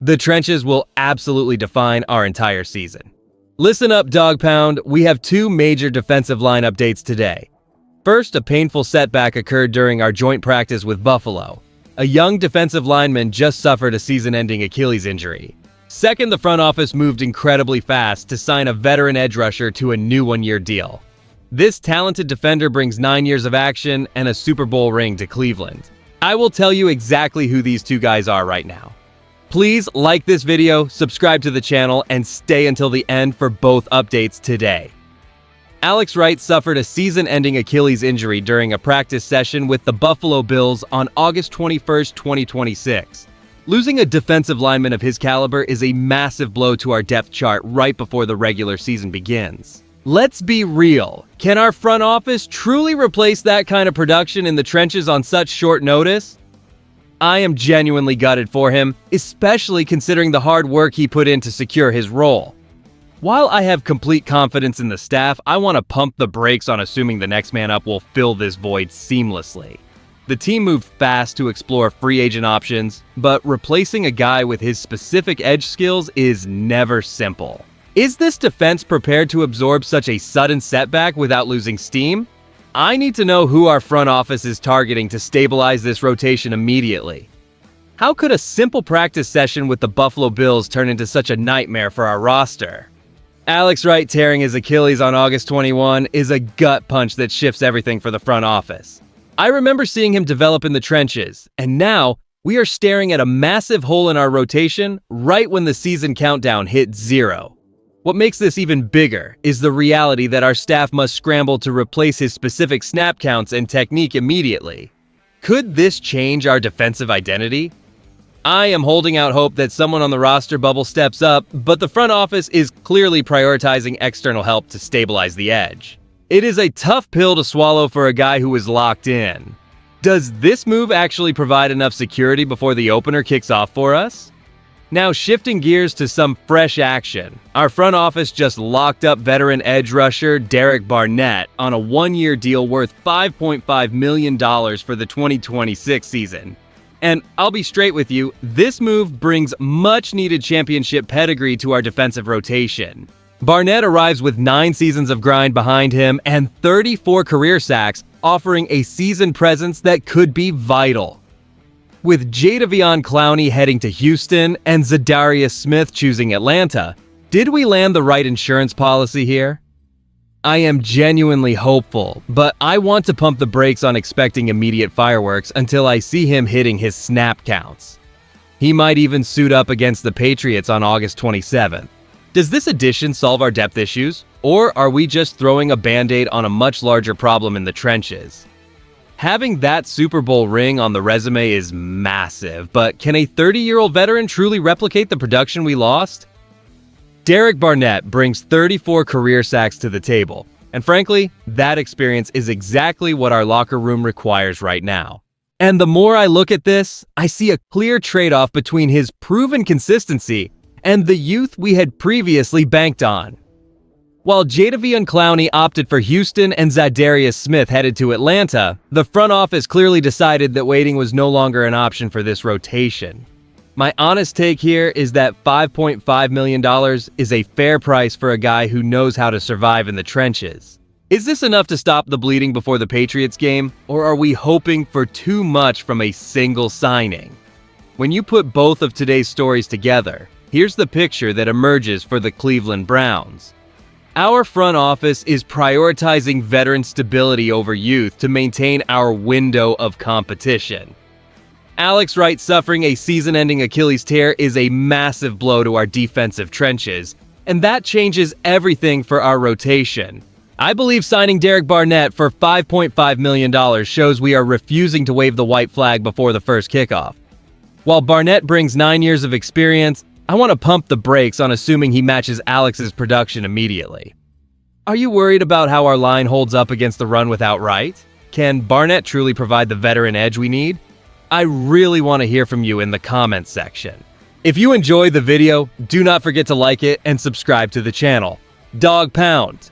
The trenches will absolutely define our entire season. Listen up, Dawg Pound. We have two major defensive line updates today. First, a painful setback occurred during our joint practice with Buffalo. A young defensive lineman just suffered a season-ending Achilles injury. Second, the front office moved incredibly fast to sign a veteran edge rusher to a new one-year deal. This talented defender brings 9 years of action and a Super Bowl ring to Cleveland. I will tell you exactly who these two guys are right now. Please like this video, subscribe to the channel, and stay until the end for both updates today. Wright suffered a season-ending Achilles injury during a practice session with the Buffalo Bills on August 21, 2026. Losing a defensive lineman of his caliber is a massive blow to our depth chart right before the regular season begins. Let's be real. Can our front office truly replace that kind of production in the trenches on such short notice? I am genuinely gutted for him, especially considering the hard work he put in to secure his role. While I have complete confidence in the staff, I want to pump the brakes on assuming the next man up will fill this void seamlessly. The team moved fast to explore free agent options, but replacing a guy with his specific edge skills is never simple. Is this defense prepared to absorb such a sudden setback without losing steam? I need to know who our front office is targeting to stabilize this rotation immediately. How could a simple practice session with the Buffalo Bills turn into such a nightmare for our roster? Wright tearing his Achilles on August 21 is a gut punch that shifts everything for the front office. I remember seeing him develop in the trenches, and now we are staring at a massive hole in our rotation right when the season countdown hit 0. What makes this even bigger is the reality that our staff must scramble to replace his specific snap counts and technique immediately. Could this change our defensive identity? I am holding out hope that someone on the roster bubble steps up, but the front office is clearly prioritizing external help to stabilize the edge. It is a tough pill to swallow for a guy who is locked in. Does this move actually provide enough security before the opener kicks off for us? Now shifting gears to some fresh action, our front office just locked up veteran edge rusher Derek Barnett on a one-year deal worth $5.5 million for the 2026 season. And I'll be straight with you, this move brings much-needed championship pedigree to our defensive rotation. Barnett arrives with 9 seasons of grind behind him and 34 career sacks, offering a season presence that could be vital. With Jadeveon Clowney heading to Houston and Zadarius Smith choosing Atlanta, did we land the right insurance policy here? I am genuinely hopeful, but I want to pump the brakes on expecting immediate fireworks until I see him hitting his snap counts. He might even suit up against the Patriots on August 27th. Does this addition solve our depth issues, or are we just throwing a band-aid on a much larger problem in the trenches? Having that Super Bowl ring on the resume is massive, but can a 30-year-old veteran truly replicate the production we lost? Derek Barnett brings 34 career sacks to the table, and frankly, that experience is exactly what our locker room requires right now. And the more I look at this, I see a clear trade-off between his proven consistency and the youth we had previously banked on. While Jadeveon Clowney opted for Houston and Zadarius Smith headed to Atlanta, the front office clearly decided that waiting was no longer an option for this rotation. My honest take here is that $5.5 million is a fair price for a guy who knows how to survive in the trenches. Is this enough to stop the bleeding before the Patriots game, or are we hoping for too much from a single signing? When you put both of today's stories together, here's the picture that emerges for the Cleveland Browns. Our front office is prioritizing veteran stability over youth to maintain our window of competition. Wright suffering a season-ending Achilles tear is a massive blow to our defensive trenches, and that changes everything for our rotation. I believe signing Derek Barnett for $5.5 million shows we are refusing to wave the white flag before the first kickoff. While Barnett brings 9 years of experience, I want to pump the brakes on assuming he matches Alex's production immediately. Are you worried about how our line holds up against the run without Wright? Can Barnett truly provide the veteran edge we need? I really want to hear from you in the comments section. If you enjoyed the video, do not forget to like it and subscribe to the channel. Dawg Pound.